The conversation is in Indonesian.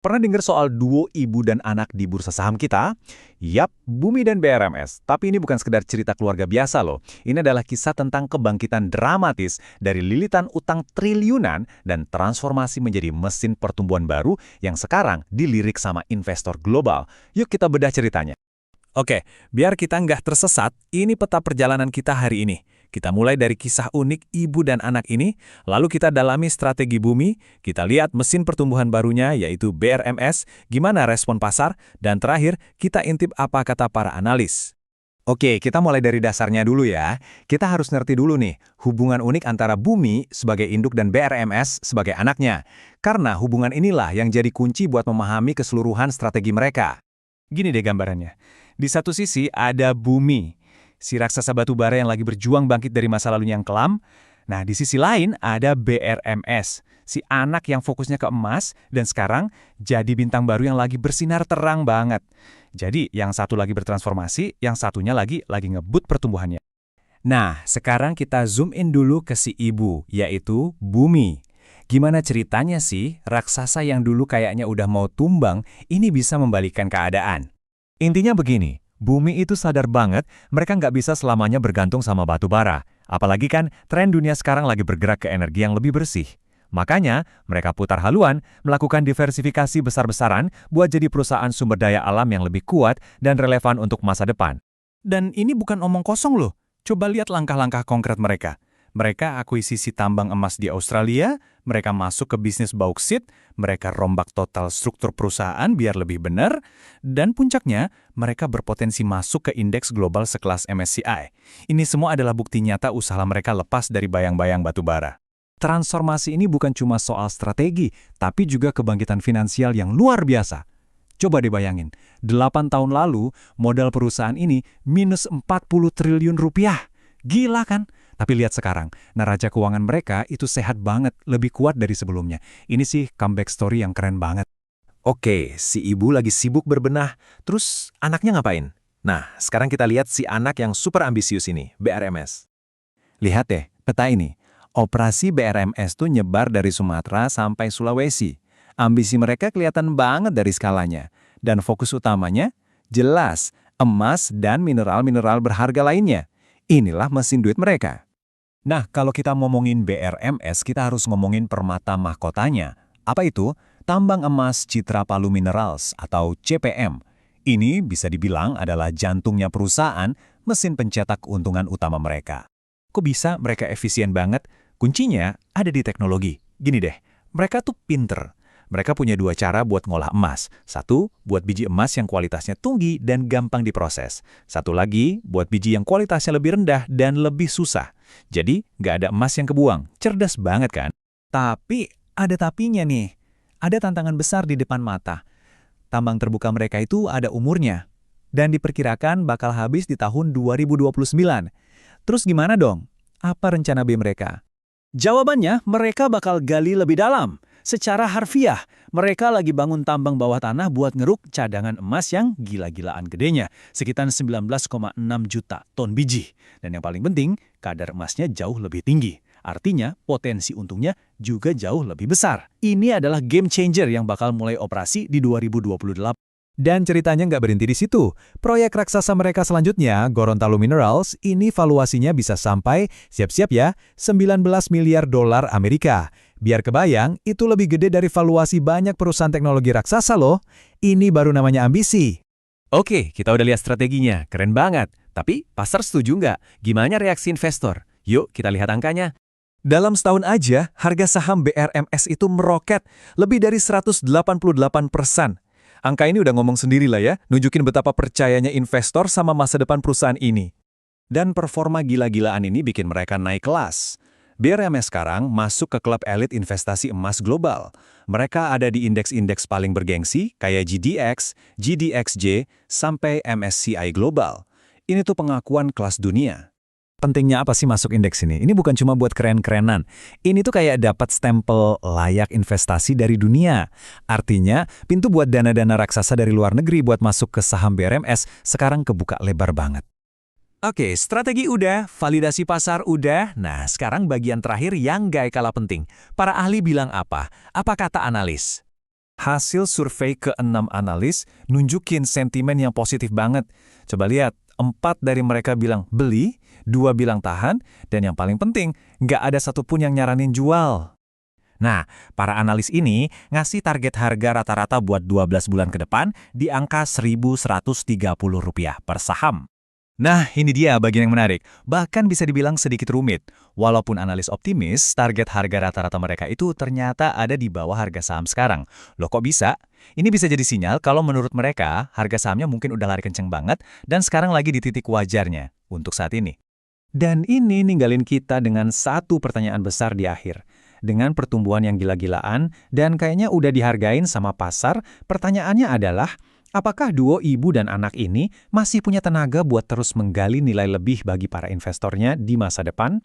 Pernah dengar soal duo ibu dan anak di bursa saham kita? Yap, Bumi dan BRMS. Tapi ini bukan sekedar cerita keluarga biasa loh. Ini adalah kisah tentang kebangkitan dramatis dari lilitan utang triliunan dan transformasi menjadi mesin pertumbuhan baru yang sekarang dilirik sama investor global. Yuk kita bedah ceritanya. Oke, biar kita nggak tersesat, ini peta perjalanan kita hari ini. Kita mulai dari kisah unik ibu dan anak ini, lalu kita dalami strategi Bumi, kita lihat mesin pertumbuhan barunya yaitu BRMS, gimana respon pasar, dan terakhir kita intip apa kata para analis. Oke, kita mulai dari dasarnya dulu ya. Kita harus ngerti dulu nih, hubungan unik antara Bumi sebagai induk dan BRMS sebagai anaknya. Karena hubungan inilah yang jadi kunci buat memahami keseluruhan strategi mereka. Gini deh gambarannya. Di satu sisi ada Bumi, si raksasa batu bara yang lagi berjuang bangkit dari masa lalunya yang kelam. Nah, di sisi lain ada BRMS, si anak yang fokusnya ke emas dan sekarang jadi bintang baru yang lagi bersinar terang banget. Jadi, yang satu lagi bertransformasi, yang satunya lagi ngebut pertumbuhannya. Nah, sekarang kita zoom in dulu ke si ibu, yaitu Bumi. Gimana ceritanya sih, raksasa yang dulu kayaknya udah mau tumbang, ini bisa membalikkan keadaan? Intinya begini, Bumi itu sadar banget mereka nggak bisa selamanya bergantung sama batu bara. Apalagi kan tren dunia sekarang lagi bergerak ke energi yang lebih bersih. Makanya, mereka putar haluan, melakukan diversifikasi besar-besaran buat jadi perusahaan sumber daya alam yang lebih kuat dan relevan untuk masa depan. Dan ini bukan omong kosong loh. Coba lihat langkah-langkah konkret mereka. Mereka akuisisi tambang emas di Australia, mereka masuk ke bisnis bauksit, mereka rombak total struktur perusahaan biar lebih benar, dan puncaknya, mereka berpotensi masuk ke indeks global sekelas MSCI. Ini semua adalah bukti nyata usaha mereka lepas dari bayang-bayang batu bara. Transformasi ini bukan cuma soal strategi, tapi juga kebangkitan finansial yang luar biasa. Coba dibayangin, 8 tahun lalu, modal perusahaan ini minus 40 triliun rupiah. Gila kan? Tapi lihat sekarang, neraca keuangan mereka itu sehat banget, lebih kuat dari sebelumnya. Ini sih comeback story yang keren banget. Oke, si ibu lagi sibuk berbenah, terus anaknya ngapain? Nah, sekarang kita lihat si anak yang super ambisius ini, BRMS. Lihat deh, peta ini. Operasi BRMS tuh nyebar dari Sumatera sampai Sulawesi. Ambisi mereka kelihatan banget dari skalanya. Dan fokus utamanya, jelas, emas dan mineral-mineral berharga lainnya. Inilah mesin duit mereka. Nah, kalau kita ngomongin BRMS, kita harus ngomongin permata mahkotanya. Apa itu? Tambang Emas Citra Palu Minerals atau CPM. Ini bisa dibilang adalah jantungnya perusahaan, mesin pencetak keuntungan utama mereka. Kok bisa mereka efisien banget? Kuncinya ada di teknologi. Gini deh, mereka tuh pinter. Mereka punya dua cara buat ngolah emas. Satu, buat biji emas yang kualitasnya tinggi dan gampang diproses. Satu lagi, buat biji yang kualitasnya lebih rendah dan lebih susah. Jadi, nggak ada emas yang kebuang. Cerdas banget kan? Tapi, ada tapinya nih. Ada tantangan besar di depan mata. Tambang terbuka mereka itu ada umurnya. Dan diperkirakan bakal habis di tahun 2029. Terus gimana dong? Apa rencana B mereka? Jawabannya, mereka bakal gali lebih dalam. Secara harfiah, mereka lagi bangun tambang bawah tanah buat ngeruk cadangan emas yang gila-gilaan gedenya, sekitar 19,6 juta ton biji. Dan yang paling penting, kadar emasnya jauh lebih tinggi. Artinya, potensi untungnya juga jauh lebih besar. Ini adalah game changer yang bakal mulai operasi di 2028. Dan ceritanya nggak berhenti di situ. Proyek raksasa mereka selanjutnya, Gorontalo Minerals, ini valuasinya bisa sampai, siap-siap ya, 19 miliar dolar Amerika. Biar kebayang, itu lebih gede dari valuasi banyak perusahaan teknologi raksasa loh. Ini baru namanya ambisi. Oke, kita udah lihat strateginya, keren banget. Tapi, pasar setuju nggak? Gimana reaksi investor? Yuk, kita lihat angkanya. Dalam setahun aja, harga saham BRMS itu meroket, lebih dari 188%. Angka ini udah ngomong sendiri lah ya, nunjukin betapa percayanya investor sama masa depan perusahaan ini. Dan performa gila-gilaan ini bikin mereka naik kelas. BRMS sekarang masuk ke klub elit investasi emas global. Mereka ada di indeks-indeks paling bergengsi, kayak GDX, GDXJ, sampai MSCI Global. Ini tuh pengakuan kelas dunia. Pentingnya apa sih masuk indeks ini? Ini bukan cuma buat keren-kerenan. Ini tuh kayak dapat stempel layak investasi dari dunia. Artinya, pintu buat dana-dana raksasa dari luar negeri buat masuk ke saham BRMS sekarang kebuka lebar banget. Oke, strategi udah, validasi pasar udah. Nah, sekarang bagian terakhir yang gak kalah penting. Para ahli bilang apa? Apa kata analis? Hasil survei ke-6 analis nunjukin sentimen yang positif banget. Coba lihat, 4 dari mereka bilang beli, 2 bilang tahan, dan yang paling penting, nggak ada satupun yang nyaranin jual. Nah, para analis ini ngasih target harga rata-rata buat 12 bulan ke depan di angka Rp1.130 per saham. Nah, ini dia bagian yang menarik. Bahkan bisa dibilang sedikit rumit. Walaupun analis optimis, target harga rata-rata mereka itu ternyata ada di bawah harga saham sekarang. Loh kok bisa? Ini bisa jadi sinyal kalau menurut mereka, harga sahamnya mungkin udah lari kenceng banget dan sekarang lagi di titik wajarnya untuk saat ini. Dan ini ninggalin kita dengan satu pertanyaan besar di akhir. Dengan pertumbuhan yang gila-gilaan dan kayaknya udah dihargain sama pasar, pertanyaannya adalah, apakah duo ibu dan anak ini masih punya tenaga buat terus menggali nilai lebih bagi para investornya di masa depan?